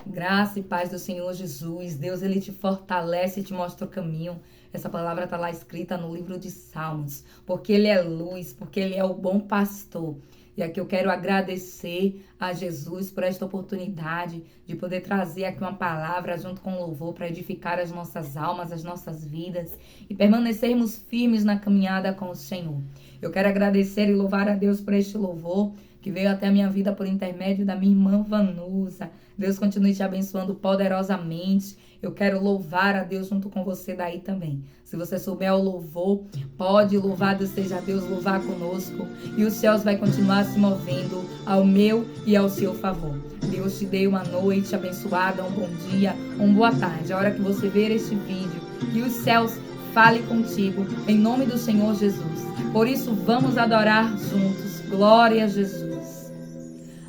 Graça e paz do Senhor Jesus. Deus, Ele te fortalece e te mostra o caminho. Essa palavra está lá escrita no livro de Salmos. Porque Ele é luz, porque Ele é o bom pastor. E aqui eu quero agradecer a Jesus por esta oportunidade de poder trazer aqui uma palavra junto com louvor para edificar as nossas almas, as nossas vidas e permanecermos firmes na caminhada com o Senhor. Eu quero agradecer e louvar a Deus por este louvor que veio até a minha vida por intermédio da minha irmã Vanusa. Deus continue te abençoando poderosamente. Eu quero louvar a Deus junto com você daí também. Se você souber o louvor, pode louvado seja Deus, louvar conosco. E os céus vai continuar se movendo ao meu e ao seu favor. Deus te dê uma noite abençoada, um bom dia, uma boa tarde. A hora que você ver este vídeo, que os céus fale contigo, em nome do Senhor Jesus. Por isso, vamos adorar juntos. Glória a Jesus.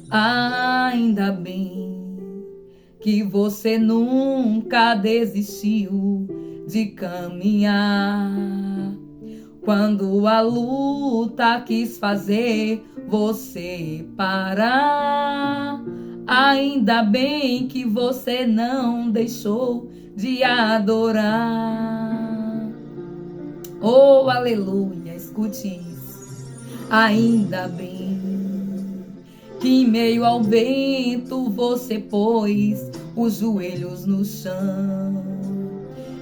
Ainda bem que você nunca desistiu de caminhar. Quando a luta quis fazer você parar, ainda bem que você não deixou de adorar. Oh, aleluia, escute isso. Ainda bem que em meio ao vento você pôs os joelhos no chão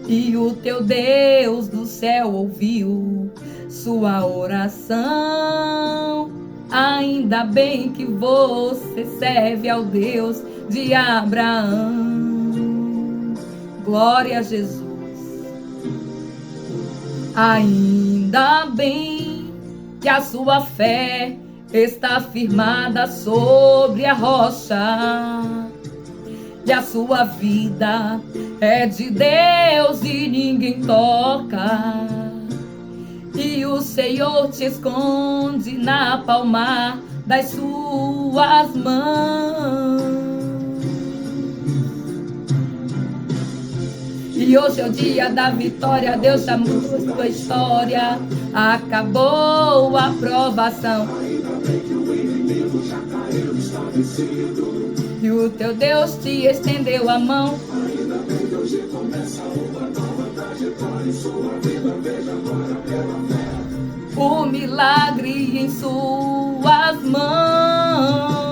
e o teu Deus do céu ouviu sua oração. Ainda bem que você serve ao Deus de Abraão. Glória a Jesus. Ainda bem que a sua fé está firmada sobre a rocha e a sua vida é de Deus e ninguém toca, e o Senhor te esconde na palma das suas mãos. E hoje é o dia da vitória, Deus já mudou a sua história, acabou a provação. E o teu Deus te estendeu a mão. O milagre em suas mãos.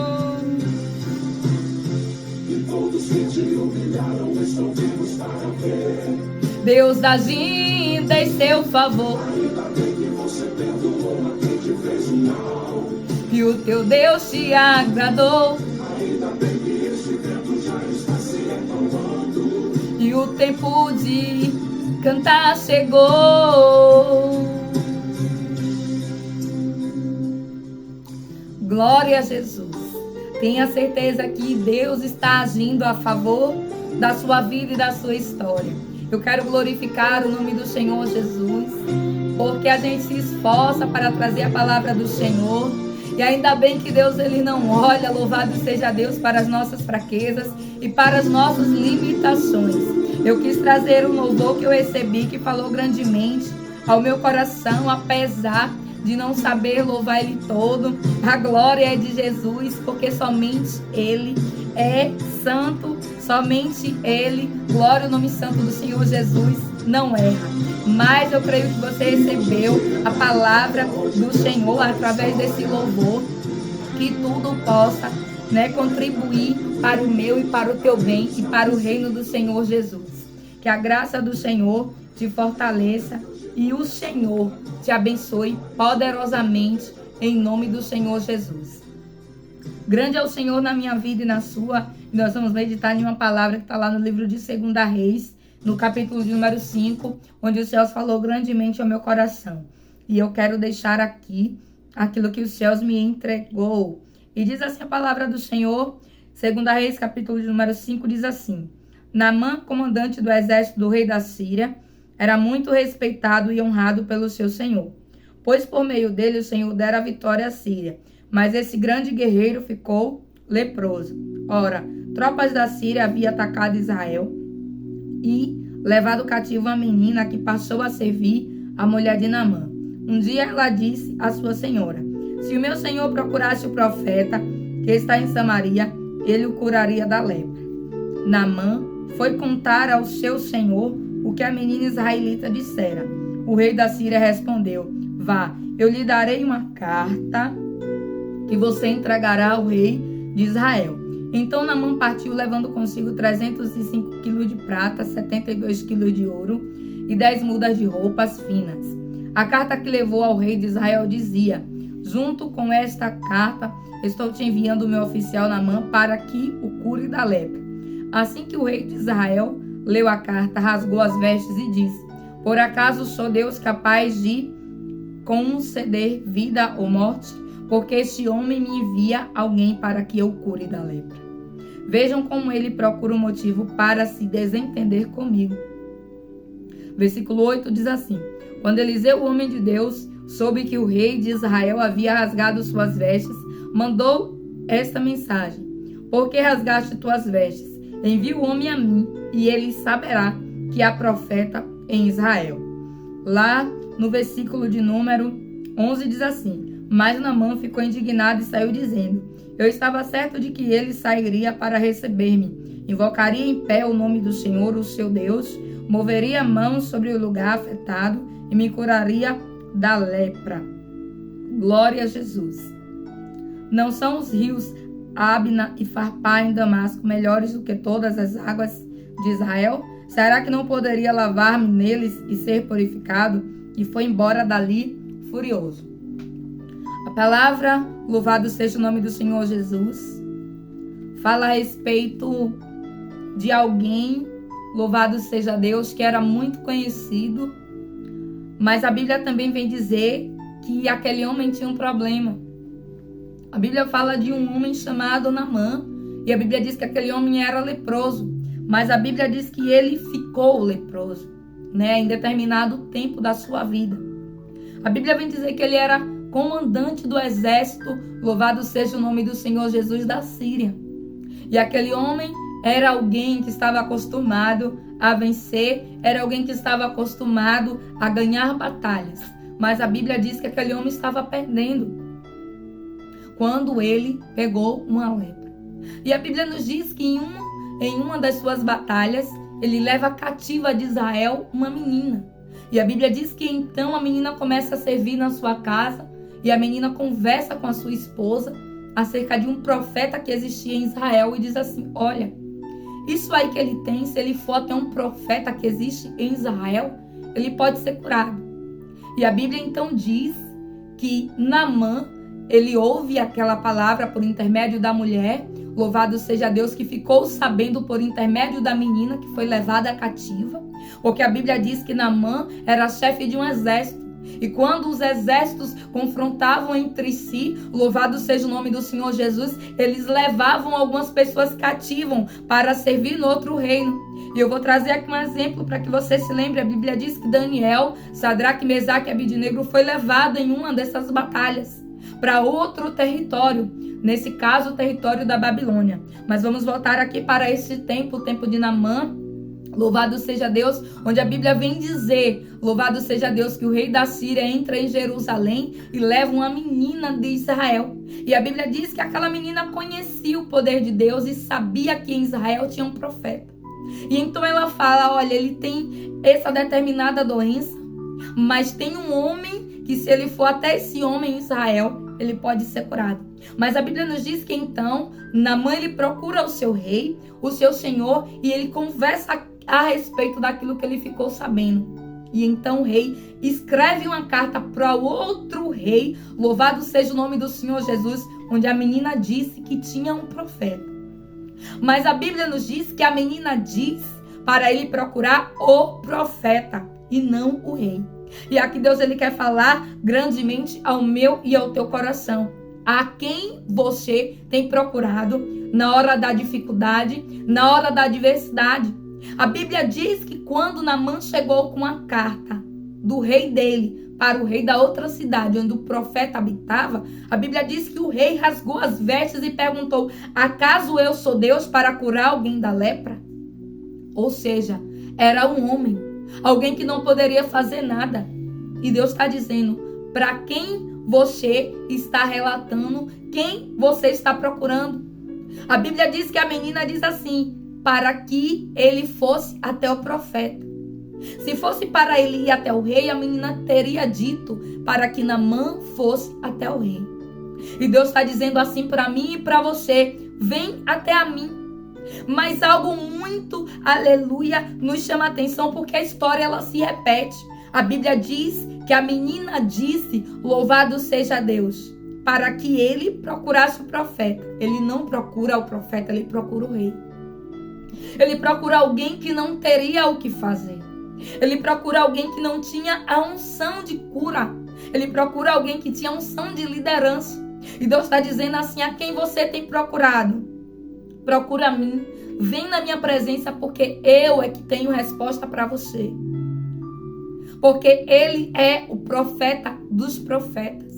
E todos que te humilharam estão vivos para ver Deus agindo em seu favor. Ainda bem que você perdoou a quem te fez o mal. E o teu Deus te agradou. Ainda bem que esse vento já está se acalmando. E o tempo de cantar chegou. Glória a Jesus. Tenha certeza que Deus está agindo a favor da sua vida e da sua história. Eu quero glorificar o nome do Senhor Jesus, porque a gente se esforça para trazer a palavra do Senhor. E ainda bem que Deus ele não olha, louvado seja Deus, para as nossas fraquezas e para as nossas limitações. Eu quis trazer um louvor que eu recebi, que falou grandemente ao meu coração, apesar de não saber louvar Ele todo. A glória é de Jesus, porque somente Ele é santo, somente Ele, glória ao nome santo do Senhor Jesus, não erra. Mas eu creio que você recebeu a palavra do Senhor através desse louvor, que tudo possa, contribuir para o meu e para o teu bem e para o reino do Senhor Jesus. Que a graça do Senhor te fortaleça e o Senhor te abençoe poderosamente em nome do Senhor Jesus. Grande é o Senhor na minha vida e na sua. E nós vamos meditar em uma palavra que está lá no livro de 2 Reis, no capítulo de número 5, onde os céus falou grandemente ao meu coração. E eu quero deixar aqui aquilo que os céus me entregou. E diz assim a palavra do Senhor, 2 Reis, capítulo de número 5, diz assim: Naamã, comandante do exército do rei da Síria, era muito respeitado e honrado pelo seu senhor, pois por meio dele o Senhor dera a vitória à Síria. Mas esse grande guerreiro ficou leproso. Ora, tropas da Síria haviam atacado Israel e levado cativo a menina que passou a servir a mulher de Naamã. Um dia ela disse à sua senhora: se o meu senhor procurasse o profeta que está em Samaria, ele o curaria da lepra. Naamã foi contar ao seu senhor o que a menina israelita dissera. O rei da Síria respondeu: vá, eu lhe darei uma carta que você entregará ao rei de Israel. Então Naamã partiu, levando consigo 305 quilos de prata, 72 quilos de ouro e 10 mudas de roupas finas. A carta que levou ao rei de Israel dizia: junto com esta carta, estou te enviando o meu oficial Naamã para que o cure da lepra. Assim que o rei de Israel leu a carta, rasgou as vestes e disse: por acaso sou Deus capaz de conceder vida ou morte? Porque este homem me envia alguém para que eu cure da lepra. Vejam como ele procura um motivo para se desentender comigo. Versículo 8 diz assim: quando Eliseu, o homem de Deus, soube que o rei de Israel havia rasgado suas vestes, mandou esta mensagem: por que rasgaste tuas vestes? Envia o homem a mim, e ele saberá que há profeta em Israel. Lá no versículo de número 11 diz assim: mas Naamã ficou indignado e saiu dizendo: eu estava certo de que ele sairia para receber-me, invocaria em pé o nome do Senhor, o seu Deus, moveria a mão sobre o lugar afetado e me curaria da lepra. Glória a Jesus. Não são os rios Abna e Farpá em Damasco melhores do que todas as águas de Israel? Será que não poderia lavar-me neles e ser purificado? E foi embora dali furioso. A palavra, louvado seja o nome do Senhor Jesus, fala a respeito de alguém, louvado seja Deus, que era muito conhecido, mas a Bíblia também vem dizer que aquele homem tinha um problema. A Bíblia fala de um homem chamado Naamã, e a Bíblia diz que aquele homem era leproso, mas a Bíblia diz que ele ficou leproso, em determinado tempo da sua vida. A Bíblia vem dizer que ele era comandante do exército, louvado seja o nome do Senhor Jesus, da Síria. E aquele homem era alguém que estava acostumado a vencer, era alguém que estava acostumado a ganhar batalhas. Mas a Bíblia diz que aquele homem estava perdendo quando ele pegou uma lepra. E a Bíblia nos diz que em uma das suas batalhas, ele leva cativa de Israel uma menina. E a Bíblia diz que então a menina começa a servir na sua casa, e a menina conversa com a sua esposa acerca de um profeta que existia em Israel e diz assim: olha, isso aí que ele tem, se ele for até um profeta que existe em Israel, ele pode ser curado. E a Bíblia então diz que Naamã, ele ouve aquela palavra por intermédio da mulher, louvado seja Deus, que ficou sabendo por intermédio da menina que foi levada cativa, porque a Bíblia diz que Naamã era chefe de um exército. E quando os exércitos confrontavam entre si, louvado seja o nome do Senhor Jesus, eles levavam algumas pessoas cativas para servir no outro reino. E eu vou trazer aqui um exemplo para que você se lembre. A Bíblia diz que Daniel, Sadraque, Mesaque e Abidnego foi levado em uma dessas batalhas para outro território, nesse caso o território da Babilônia. Mas vamos voltar aqui para esse tempo, o tempo de Naamã. Louvado seja Deus, onde a Bíblia vem dizer, louvado seja Deus, que o rei da Síria entra em Jerusalém e leva uma menina de Israel. E a Bíblia diz que aquela menina conhecia o poder de Deus e sabia que em Israel tinha um profeta. E então ela fala: olha, ele tem essa determinada doença, mas tem um homem que, se ele for até esse homem em Israel, ele pode ser curado. Mas a Bíblia nos diz que então Naamã, ele procura o seu rei, o seu senhor, e ele conversa a respeito daquilo que ele ficou sabendo. E então o rei escreve uma carta para o outro rei, louvado seja o nome do Senhor Jesus, onde a menina disse que tinha um profeta. Mas a Bíblia nos diz que a menina diz para ele procurar o profeta e não o rei. E aqui Deus, ele quer falar grandemente ao meu e ao teu coração. A quem você tem procurado na hora da dificuldade, na hora da adversidade. A Bíblia diz que quando Naamã chegou com a carta do rei dele para o rei da outra cidade onde o profeta habitava, a Bíblia diz que o rei rasgou as vestes e perguntou: acaso eu sou Deus para curar alguém da lepra? Ou seja, era um homem, alguém que não poderia fazer nada. E Deus está dizendo: para quem você está relatando, quem você está procurando? A Bíblia diz que a menina diz assim: para que ele fosse até o profeta. Se fosse para ele ir até o rei, a menina teria dito para que Naamã fosse até o rei. E Deus está dizendo assim para mim e para você: vem até a mim. Mas algo muito, aleluia, nos chama a atenção, porque a história ela se repete. A Bíblia diz que a menina disse: louvado seja Deus, para que ele procurasse o profeta. Ele não procura o profeta, ele procura o rei. Ele procura alguém que não teria o que fazer. Ele procura alguém que não tinha a unção de cura. Ele procura alguém que tinha a unção de liderança. E Deus está dizendo assim: a quem você tem procurado? Procura a mim. Vem na minha presença, porque eu é que tenho resposta para você. Porque ele é o profeta dos profetas.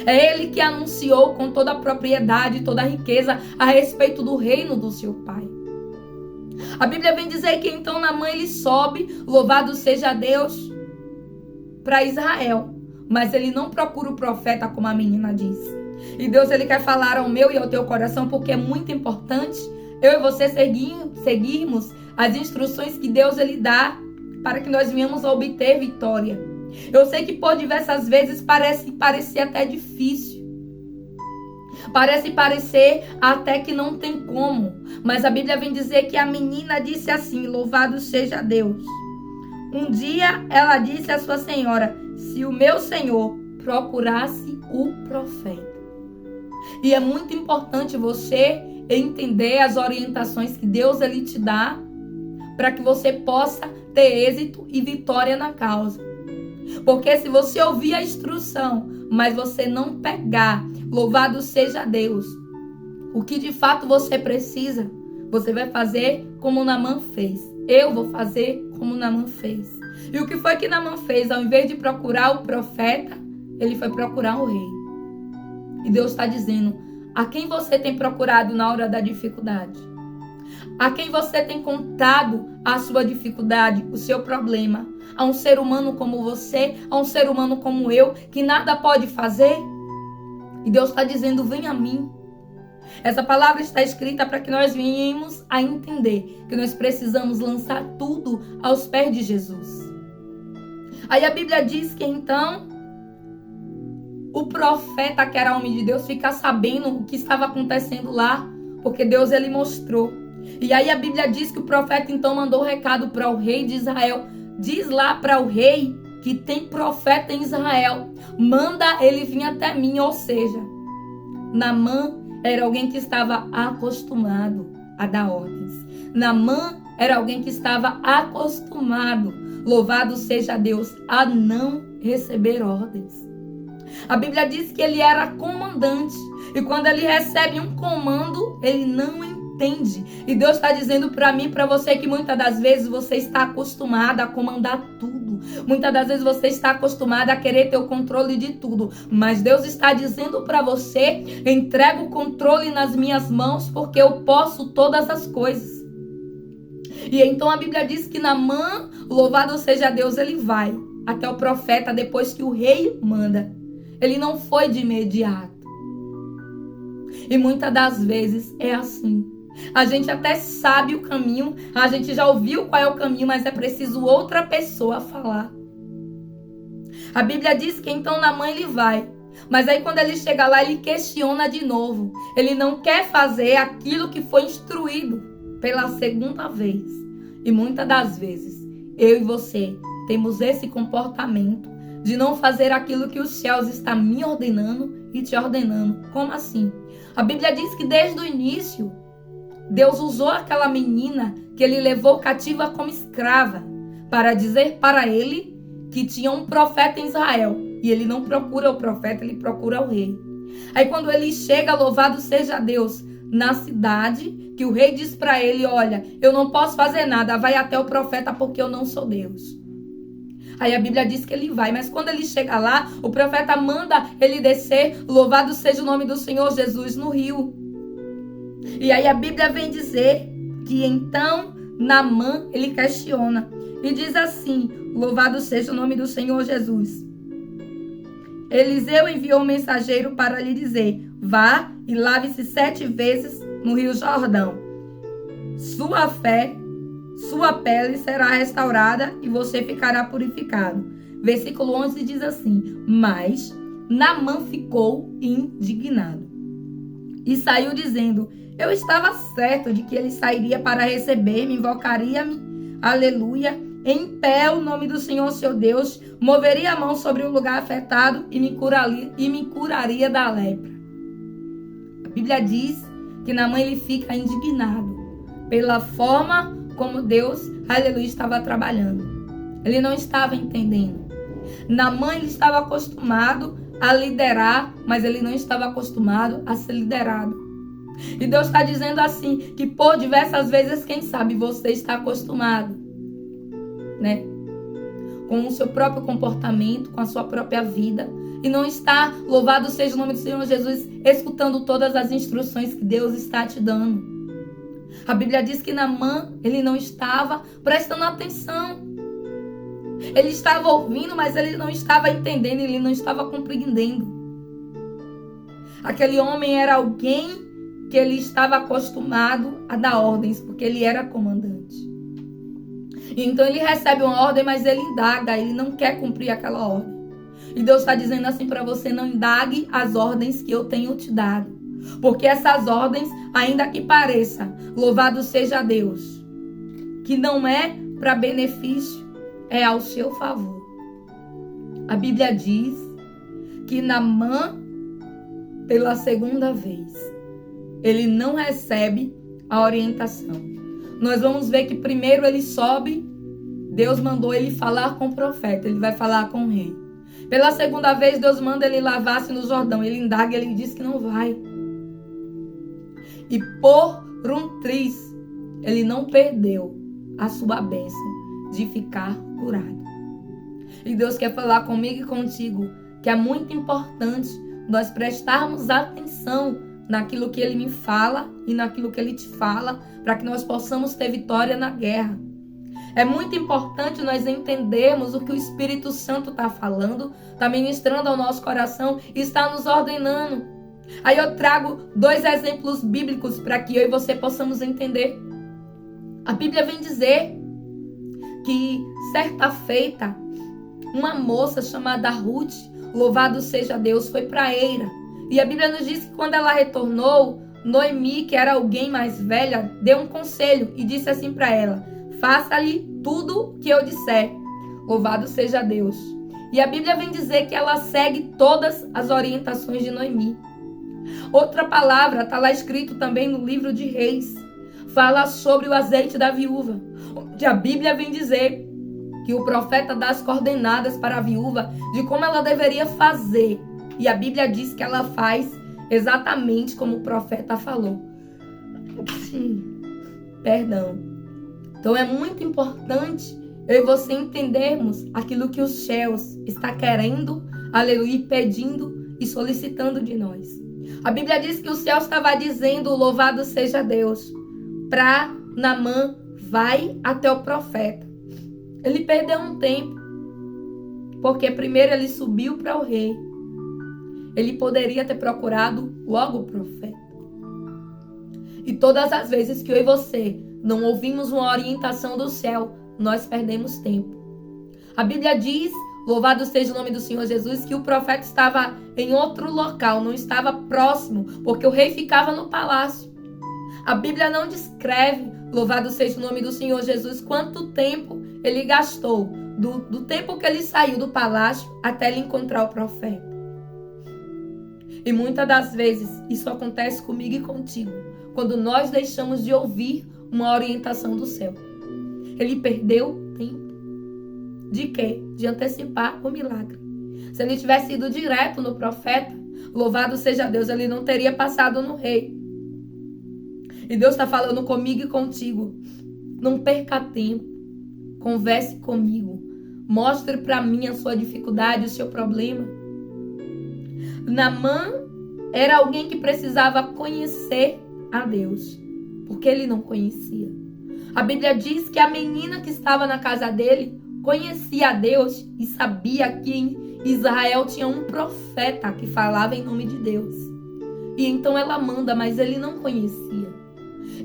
É ele que anunciou com toda a propriedade, toda a riqueza a respeito do reino do seu pai. A Bíblia vem dizer que então Naamã ele sobe, louvado seja Deus, para Israel. Mas ele não procura o profeta, como a menina disse. E Deus ele quer falar ao meu e ao teu coração, porque é muito importante eu e você seguirmos as instruções que Deus ele dá para que nós venhamos a obter vitória. Eu sei que por diversas vezes parece parecer até difícil. Parece parecer até que não tem como. Mas a Bíblia vem dizer que a menina disse assim: louvado seja Deus. Um dia ela disse à sua senhora: se o meu senhor procurasse o profeta. E é muito importante você entender as orientações que Deus ele te dá para que você possa ter êxito e vitória na causa. Porque se você ouvir a instrução, mas você não pegar, louvado seja Deus, o que de fato você precisa, você vai fazer como Naamã fez. Eu vou fazer como Naamã fez. E o que foi que Naamã fez? Ao invés de procurar o profeta, ele foi procurar o rei. E Deus está dizendo: a quem você tem procurado na hora da dificuldade? A quem você tem contado a sua dificuldade, o seu problema? A um ser humano como você, a um ser humano como eu, que nada pode fazer? E Deus está dizendo: vem a mim. Essa palavra está escrita para que nós venhamos a entender que nós precisamos lançar tudo aos pés de Jesus. Aí a Bíblia diz que então o profeta, que era homem de Deus, fica sabendo o que estava acontecendo lá, porque Deus ele mostrou. E aí a Bíblia diz que o profeta então mandou recado para o rei de Israel: diz lá para o rei que tem profeta em Israel, manda ele vir até mim. Ou seja, Naamã era alguém que estava acostumado a dar ordens. Naamã era alguém que estava acostumado, louvado seja Deus, a não receber ordens. A Bíblia diz que ele era comandante. E quando ele recebe um comando, ele não entende. E Deus está dizendo para mim e para você que muitas das vezes você está acostumada a comandar tudo. Muitas das vezes você está acostumada a querer ter o controle de tudo. Mas Deus está dizendo para você: entrega o controle nas minhas mãos, porque eu posso todas as coisas. E então a Bíblia diz que Naamã, louvado seja Deus, ele vai até o profeta depois que o rei manda. Ele não foi de imediato. E muitas das vezes é assim. A gente até sabe o caminho, a gente já ouviu qual é o caminho, mas é preciso outra pessoa falar. A Bíblia diz que então Naamã ele vai. Mas aí quando ele chega lá, ele questiona de novo. Ele não quer fazer aquilo que foi instruído pela segunda vez. E muitas das vezes, eu e você temos esse comportamento de não fazer aquilo que os céus estão me ordenando e te ordenando. Como assim? A Bíblia diz que desde o início, Deus usou aquela menina que ele levou cativa como escrava para dizer para ele que tinha um profeta em Israel. E ele não procura o profeta, ele procura o rei. Aí quando ele chega, louvado seja Deus, na cidade, que o rei diz para ele: olha, eu não posso fazer nada, vai até o profeta porque eu não sou Deus. Aí a Bíblia diz que ele vai, mas quando ele chega lá, o profeta manda ele descer, louvado seja o nome do Senhor Jesus, no rio. E aí a Bíblia vem dizer que então Naamã, ele questiona e diz assim: louvado seja o nome do Senhor Jesus. Eliseu enviou um mensageiro para lhe dizer: vá e lave-se 7 vezes no rio Jordão, sua fé, sua pele será restaurada e você ficará purificado. Versículo 11 diz assim: mas Naamã ficou indignado e saiu dizendo: eu estava certo de que ele sairia para receber-me, invocaria-me, aleluia, em pé o nome do Senhor seu Deus, moveria a mão sobre o lugar afetado e me curaria da lepra. A Bíblia diz que Naamã ele fica indignado pela forma como Deus, aleluia, estava trabalhando. Ele não estava entendendo. Naamã ele estava acostumado a liderar, mas ele não estava acostumado a ser liderado. E Deus está dizendo assim, que por diversas vezes, quem sabe, você está acostumado, né? Com o seu próprio comportamento, com a sua própria vida. E não está, louvado seja o nome do Senhor Jesus, escutando todas as instruções que Deus está te dando. A Bíblia diz que Naamã, ele não estava prestando atenção. Ele estava ouvindo, mas ele não estava entendendo, ele não estava compreendendo. Aquele homem era alguém que ele estava acostumado a dar ordens, porque ele era comandante. E então ele recebe uma ordem, mas ele indaga, ele não quer cumprir aquela ordem. E Deus está dizendo assim para você: não indague as ordens que eu tenho te dado. Porque essas ordens, ainda que pareça, louvado seja Deus, que não é para benefício, é ao seu favor. A Bíblia diz que Naamã, pela segunda vez, ele não recebe a orientação. Nós vamos ver que primeiro ele sobe, Deus mandou ele falar com o profeta, ele vai falar com o rei. Pela segunda vez, Deus manda ele lavar-se no Jordão, ele indaga, ele diz que não vai. E por um triz, ele não perdeu a sua bênção de ficar curado. E Deus quer falar comigo e contigo que é muito importante nós prestarmos atenção naquilo que Ele me fala e naquilo que Ele te fala, para que nós possamos ter vitória na guerra. É muito importante nós entendermos o que o Espírito Santo está falando, está ministrando ao nosso coração e está nos ordenando. Aí eu trago 2 exemplos bíblicos para que eu e você possamos entender. A Bíblia vem dizer que certa feita, uma moça chamada Ruth, louvado seja Deus, foi para Eira. E a Bíblia nos diz que quando ela retornou, Noemi, que era alguém mais velha, deu um conselho e disse assim para ela: faça-lhe tudo que eu disser, louvado seja Deus. E a Bíblia vem dizer que ela segue todas as orientações de Noemi. Outra palavra está lá escrito também no livro de Reis, fala sobre o azeite da viúva, onde a Bíblia vem dizer que o profeta dá as coordenadas para a viúva de como ela deveria fazer. E a Bíblia diz que ela faz exatamente como o profeta falou. Perdão. Então é muito importante eu e você entendermos aquilo que os céus está querendo, aleluia, pedindo e solicitando de nós. A Bíblia diz que o céu estava dizendo: louvado seja Deus, para Naamã, vai até o profeta. Ele perdeu um tempo, porque primeiro ele subiu para o rei. Ele poderia ter procurado logo o profeta. E todas as vezes que eu e você não ouvimos uma orientação do céu, nós perdemos tempo. A Bíblia diz, louvado seja o nome do Senhor Jesus, que o profeta estava em outro local, não estava próximo, porque o rei ficava no palácio. A Bíblia não descreve, louvado seja o nome do Senhor Jesus, quanto tempo ele gastou, do tempo que ele saiu do palácio até ele encontrar o profeta. E muitas das vezes isso acontece comigo e contigo, quando nós deixamos de ouvir uma orientação do céu. Ele perdeu tempo. De quê? De antecipar o milagre. Se ele tivesse ido direto no profeta, louvado seja Deus, ele não teria passado no rei. E Deus está falando comigo e contigo. Não perca tempo. Converse comigo. Mostre para mim a sua dificuldade, o seu problema. Naamã era alguém que precisava conhecer a Deus, porque ele não conhecia. A Bíblia diz que a menina que estava na casa dele conhecia a Deus e sabia que em Israel tinha um profeta que falava em nome de Deus. E então ela manda, mas ele não conhecia.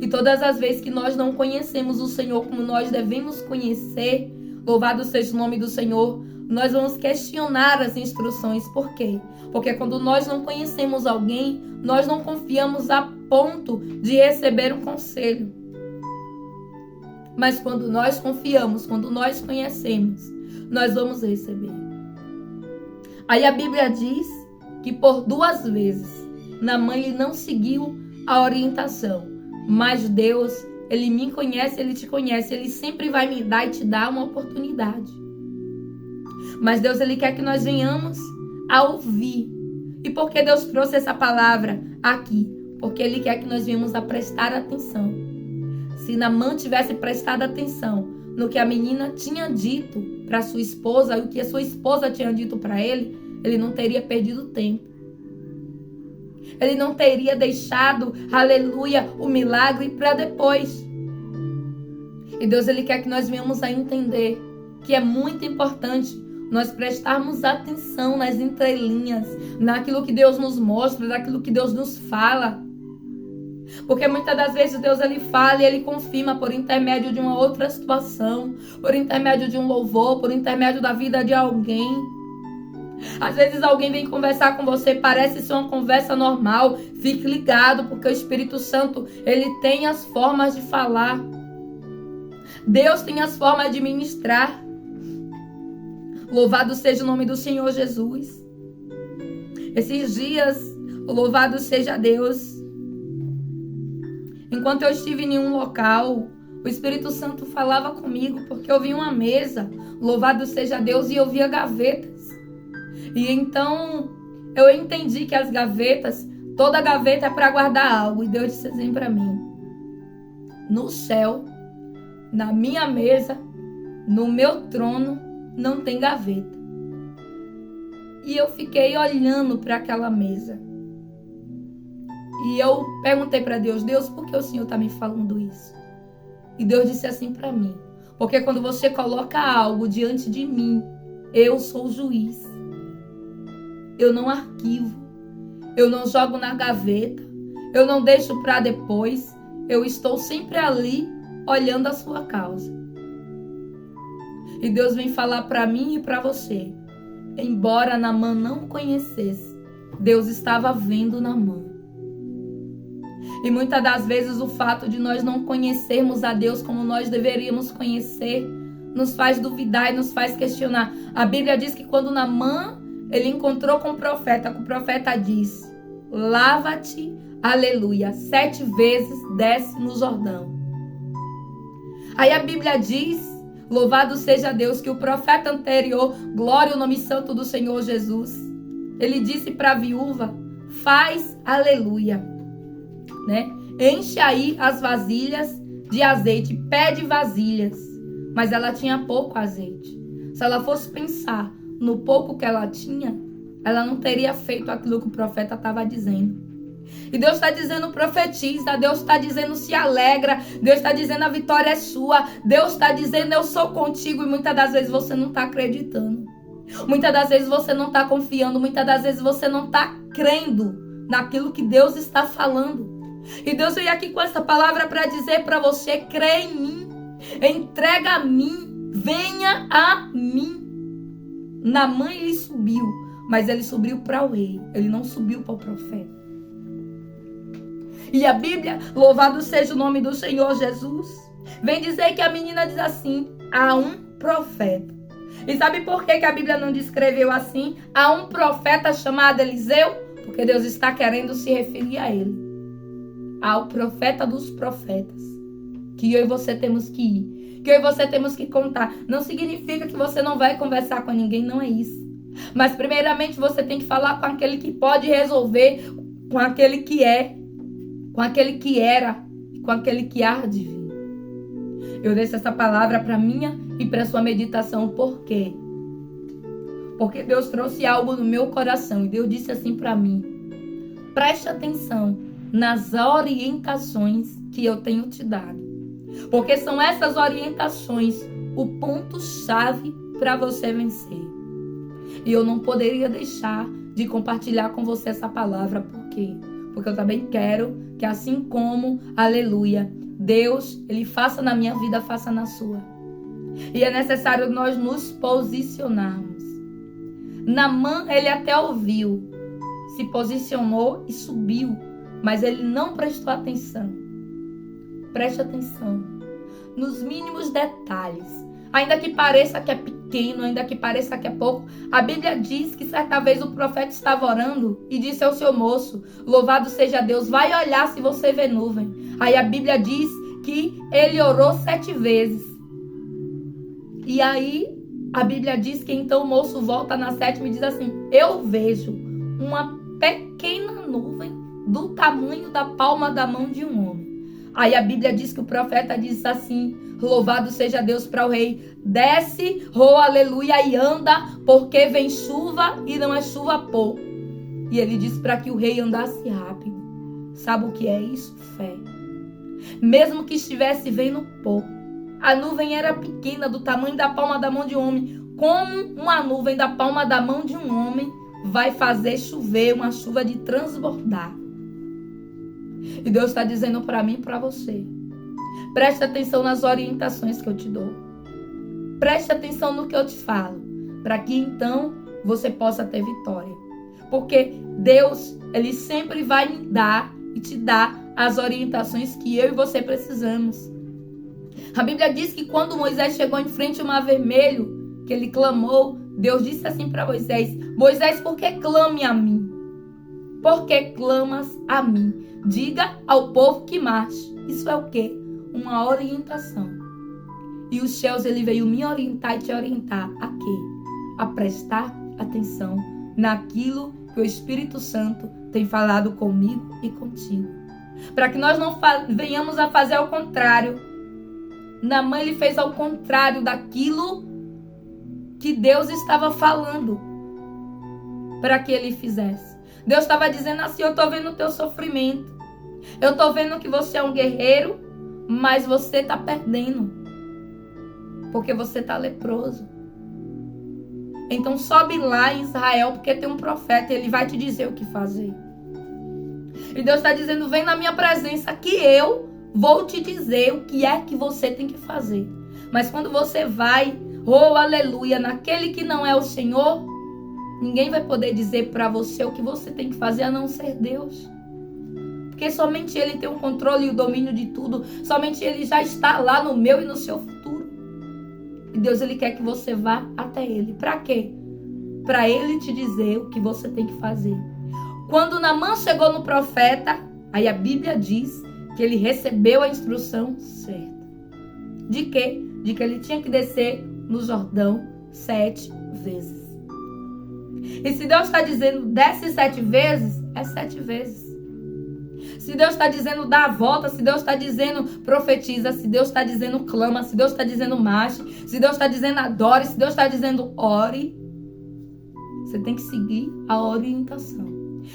E todas as vezes que nós não conhecemos o Senhor como nós devemos conhecer, louvado seja o nome do Senhor, nós vamos questionar as instruções. Por quê? Porque quando nós não conhecemos alguém, nós não confiamos a ponto de receber um conselho. Mas quando nós confiamos, quando nós conhecemos, nós vamos receber. Aí a Bíblia diz que por 2 vezes Naamã ele não seguiu a orientação. Mas Deus, Ele me conhece, Ele te conhece. Ele sempre vai me dar e te dar uma oportunidade. Mas Deus, Ele quer que nós venhamos a ouvir. E por que Deus trouxe essa palavra aqui? Porque Ele quer que nós venhamos a prestar atenção. Se Naamã tivesse prestado atenção no que a menina tinha dito para sua esposa, e o que a sua esposa tinha dito para ele, ele não teria perdido tempo. Ele não teria deixado, aleluia, o milagre para depois. E Deus, Ele quer que nós venhamos a entender que é muito importante nós prestarmos atenção nas entrelinhas, naquilo que Deus nos mostra, naquilo que Deus nos fala. Porque muitas das vezes Deus, Ele fala e Ele confirma por intermédio de uma outra situação, por intermédio de um louvor, por intermédio da vida de alguém. Às vezes alguém vem conversar com você, parece ser uma conversa normal. Fique ligado, porque o Espírito Santo, ele tem as formas de falar. Deus tem as formas de ministrar. Louvado seja o nome do Senhor Jesus. Esses dias, louvado seja Deus. Enquanto eu estive em um local, o Espírito Santo falava comigo, porque eu vi uma mesa, louvado seja Deus, e eu via gavetas. E então eu entendi que as gavetas, toda gaveta é para guardar algo. E Deus disse assim para mim: no céu, na minha mesa, no meu trono, não tem gaveta. E eu fiquei olhando para aquela mesa. E eu perguntei para Deus: Deus, por que o Senhor está me falando isso? E Deus disse assim para mim: porque quando você coloca algo diante de mim, eu sou o juiz. Eu não arquivo, eu não jogo na gaveta, eu não deixo para depois, eu estou sempre ali olhando a sua causa. E Deus vem falar para mim e para você, embora Naamã não conhecesse, Deus estava vendo Naamã. E muitas das vezes o fato de nós não conhecermos a Deus como nós deveríamos conhecer, nos faz duvidar e nos faz questionar. A Bíblia diz que quando Naamã ele encontrou com o profeta diz: lava-te, aleluia, 7 vezes desce no Jordão. Aí a Bíblia diz, louvado seja Deus, que o profeta anterior, glória ao nome santo do Senhor Jesus, ele disse para a viúva: faz, aleluia, né? Enche aí as vasilhas de azeite, pede vasilhas. Mas ela tinha pouco azeite. Se ela fosse pensar no pouco que ela tinha, ela não teria feito aquilo que o profeta estava dizendo. E Deus está dizendo: profetiza. Deus está dizendo: se alegra. Deus está dizendo: a vitória é sua. Deus está dizendo: eu sou contigo. E muitas das vezes você não está acreditando. Muitas das vezes você não está confiando. Muitas das vezes você não está crendo naquilo que Deus está falando. E Deus veio aqui com essa palavra para dizer para você: crê em mim, entrega a mim, venha a mim. Naamã ele subiu, mas ele subiu para o rei, ele não subiu para o profeta. E a Bíblia, louvado seja o nome do Senhor Jesus, vem dizer que a menina diz assim: há um profeta. E sabe por que a Bíblia não descreveu assim? Há um profeta chamado Eliseu, porque Deus está querendo se referir a ele, ao profeta dos profetas, que eu e você temos que ir, que eu e você temos que contar. Não significa que você não vai conversar com ninguém, não é isso. Mas primeiramente você tem que falar com aquele que pode resolver, com aquele que é, com aquele que era, com aquele que há de vir. Eu deixo essa palavra para minha e para sua meditação. Por quê? Porque Deus trouxe algo no meu coração e Deus disse assim para mim: preste atenção nas orientações que eu tenho te dado. Porque são essas orientações o ponto-chave para você vencer. E eu não poderia deixar de compartilhar com você essa palavra. Por quê? porque eu também quero que assim como, aleluia, Deus, Ele faça na minha vida, faça na sua. E é necessário nós nos posicionarmos. Naamã, ele até ouviu, se posicionou e subiu, mas ele não prestou atenção. Preste atenção nos mínimos detalhes. Ainda que pareça que é pequeno, ainda que pareça que é pouco, a Bíblia diz que certa vez o profeta estava orando e disse ao seu moço, louvado seja Deus, vai olhar se você vê nuvem. Aí a Bíblia diz que ele orou 7 vezes. E aí a Bíblia diz que então o moço volta na 7ª e diz assim, eu vejo uma pequena nuvem do tamanho da palma da mão de um homem. Aí a Bíblia diz que o profeta diz assim, louvado seja Deus para o rei, desce, aleluia, e anda, porque vem chuva e não é chuva pouco. E ele disse para que o rei andasse rápido. Sabe o que é isso? Fé. Mesmo que estivesse vendo pouco, a nuvem era pequena, do tamanho da palma da mão de um homem. Como uma nuvem da palma da mão de um homem vai fazer chover, uma chuva de transbordar? E Deus está dizendo para mim e para você, preste atenção nas orientações que eu te dou. Preste atenção no que eu te falo, para que então você possa ter vitória. Porque Deus, Ele sempre vai me dar e te dar as orientações que eu e você precisamos. A Bíblia diz que quando Moisés chegou em frente ao Mar Vermelho, que ele clamou, Deus disse assim para Moisés, Moisés, por que clame a mim? Por que clamas a mim? Diga ao povo que marche. Isso é o quê? Uma orientação. E os céus, ele veio me orientar e te orientar a quê? A prestar atenção naquilo que o Espírito Santo tem falado comigo e contigo. Para que nós não venhamos a fazer ao contrário. Naamã, ele fez ao contrário daquilo que Deus estava falando para que ele fizesse. Deus estava dizendo assim, eu estou vendo o teu sofrimento. Eu estou vendo que você é um guerreiro, mas você está perdendo. Porque você está leproso. Então sobe lá em Israel, porque tem um profeta e ele vai te dizer o que fazer. E Deus está dizendo, vem na minha presença que eu vou te dizer o que é que você tem que fazer. Mas quando você vai, aleluia, naquele que não é o Senhor, ninguém vai poder dizer para você o que você tem que fazer a não ser Deus. Porque somente Ele tem o controle e o domínio de tudo. Somente Ele já está lá no meu e no seu futuro. E Deus, Ele quer que você vá até Ele. Para quê? Para Ele te dizer o que você tem que fazer. Quando Naamã chegou no profeta, aí a Bíblia diz que ele recebeu a instrução certa. De quê? De que ele tinha que descer no Jordão 7 vezes. E se Deus está dizendo desce 7 vezes, é 7 vezes. Se Deus está dizendo dá a volta, se Deus está dizendo profetiza, se Deus está dizendo clama, se Deus está dizendo marche, se Deus está dizendo adore, se Deus está dizendo ore, você tem que seguir a orientação.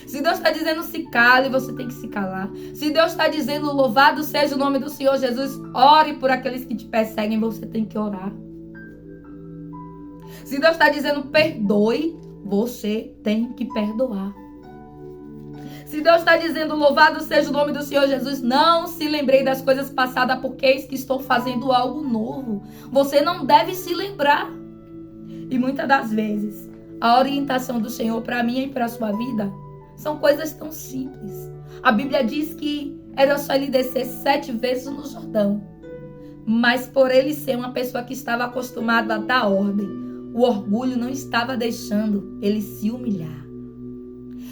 Se Deus está dizendo se cale, você tem que se calar. Se Deus está dizendo louvado seja o nome do Senhor Jesus, ore por aqueles que te perseguem, você tem que orar. Se Deus está dizendo perdoe, você tem que perdoar. Se Deus está dizendo louvado seja o nome do Senhor Jesus, não se lembrei das coisas passadas, porque eis que estou fazendo algo novo. Você não deve se lembrar. E muitas das vezes, a orientação do Senhor para mim e para a sua vida são coisas tão simples. A Bíblia diz que era só ele descer 7 vezes no Jordão. Mas por ele ser uma pessoa que estava acostumada a dar ordem, o orgulho não estava deixando ele se humilhar.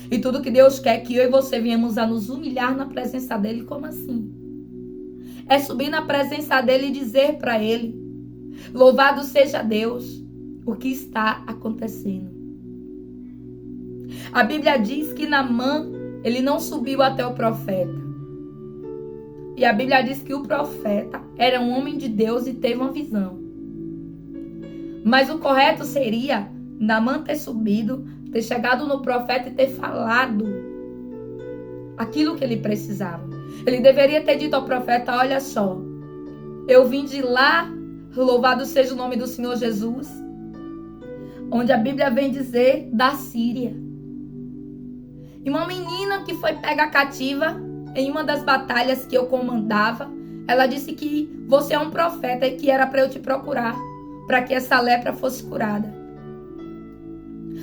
E tudo que Deus quer que eu e você venhamos a nos humilhar na presença dele, como assim? É subir na presença dele e dizer para ele, louvado seja Deus, o que está acontecendo. A Bíblia diz que Naamã, ele não subiu até o profeta. E a Bíblia diz que o profeta era um homem de Deus e teve uma visão. Mas o correto seria Naamã ter subido, ter chegado no profeta e ter falado aquilo que ele precisava. Ele deveria ter dito ao profeta, olha só, eu vim de lá, louvado seja o nome do Senhor Jesus, onde a Bíblia vem dizer da Síria. E uma menina que foi pega cativa em uma das batalhas que eu comandava, ela disse que você é um profeta e que era para eu te procurar, para que essa lepra fosse curada.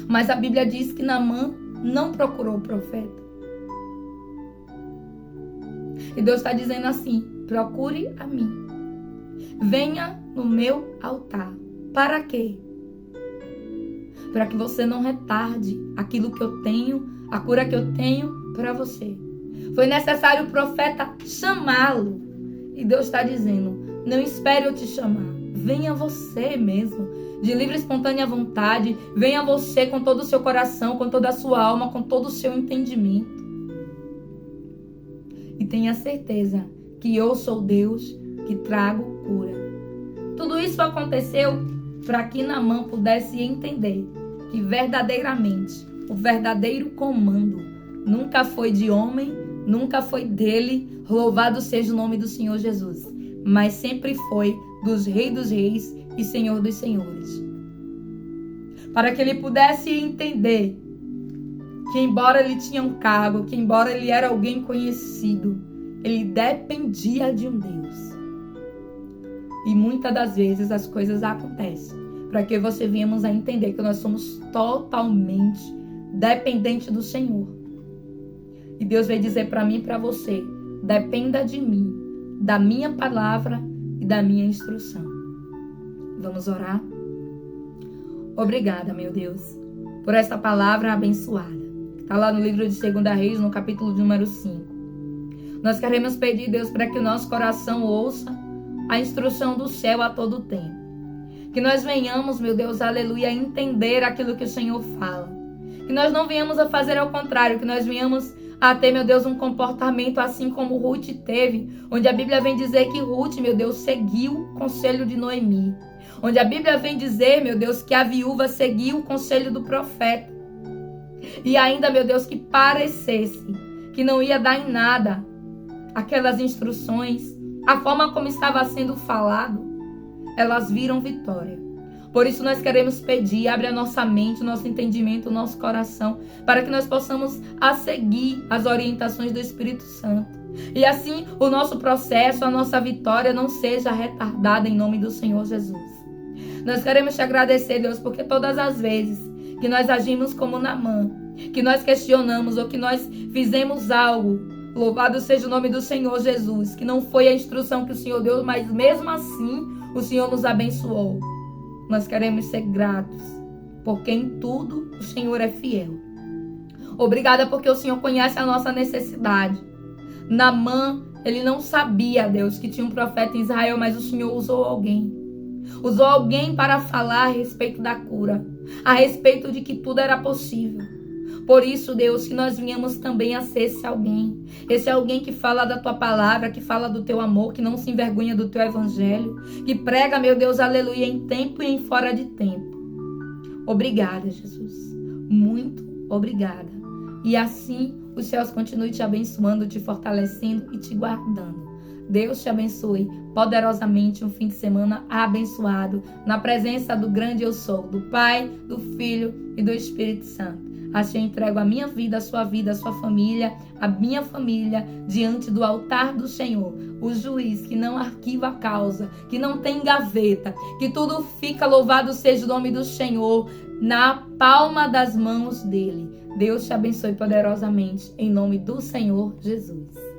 Mas a Bíblia diz que Naamã não procurou o profeta. E Deus está dizendo assim: procure a mim. Venha no meu altar. Para quê? Para que você não retarde aquilo que eu tenho, a cura que eu tenho para você. Foi necessário o profeta chamá-lo. E Deus está dizendo: não espere eu te chamar. Venha você mesmo, de livre e espontânea vontade. Venha você com todo o seu coração, com toda a sua alma, com todo o seu entendimento. E tenha certeza que eu sou Deus que trago cura. Tudo isso aconteceu para que Naamã pudesse entender que verdadeiramente o verdadeiro comando nunca foi de homem, nunca foi dele, louvado seja o nome do Senhor Jesus, mas sempre foi dos Reis dos Reis e Senhor dos Senhores. Para que ele pudesse entender que embora ele tinha um cargo, que embora ele era alguém conhecido, ele dependia de um Deus. E muitas das vezes as coisas acontecem para que você venhamos a entender que nós somos totalmente dependentes do Senhor. E Deus vai dizer para mim e para você: dependa de mim, da minha palavra e da minha instrução. Vamos orar? Obrigada, meu Deus, por esta palavra abençoada. Está lá no livro de 2 Reis, no capítulo número 5. Nós queremos pedir, Deus, para que o nosso coração ouça a instrução do céu a todo tempo. Que nós venhamos, meu Deus, aleluia, a entender aquilo que o Senhor fala. Que nós não venhamos a fazer ao contrário, que nós venhamos a ter, meu Deus, um comportamento assim como Ruth teve, onde a Bíblia vem dizer que Ruth, meu Deus, seguiu o conselho de Noemi. Onde a Bíblia vem dizer, meu Deus, que a viúva seguiu o conselho do profeta. E ainda, meu Deus, que parecesse que não ia dar em nada aquelas instruções, a forma como estava sendo falado, elas viram vitória. Por isso nós queremos pedir, abre a nossa mente, o nosso entendimento, o nosso coração, para que nós possamos a seguir as orientações do Espírito Santo. E assim o nosso processo, a nossa vitória não seja retardada em nome do Senhor Jesus. Nós queremos te agradecer, Deus, porque todas as vezes que nós agimos como Naamã, que nós questionamos ou que nós fizemos algo, louvado seja o nome do Senhor Jesus, que não foi a instrução que o Senhor deu, mas mesmo assim o Senhor nos abençoou. Nós queremos ser gratos, porque em tudo o Senhor é fiel. Obrigada porque o Senhor conhece a nossa necessidade. Naamã, ele não sabia, Deus, que tinha um profeta em Israel, mas o Senhor usou alguém. Usou alguém para falar a respeito da cura, a respeito de que tudo era possível. Por isso, Deus, que nós venhamos também a ser esse alguém que fala da tua palavra, que fala do teu amor, que não se envergonha do teu evangelho, que prega, meu Deus, aleluia, em tempo e em fora de tempo. Obrigada, Jesus. Muito obrigada. E assim os céus continuem te abençoando, te fortalecendo e te guardando. Deus te abençoe poderosamente, um fim de semana abençoado, na presença do grande eu sou, do Pai, do Filho e do Espírito Santo. Assim eu entrego a minha vida, a sua família, a minha família, diante do altar do Senhor. O juiz que não arquiva a causa, que não tem gaveta, que tudo fica, louvado seja o nome do Senhor, na palma das mãos dele. Deus te abençoe poderosamente, em nome do Senhor Jesus.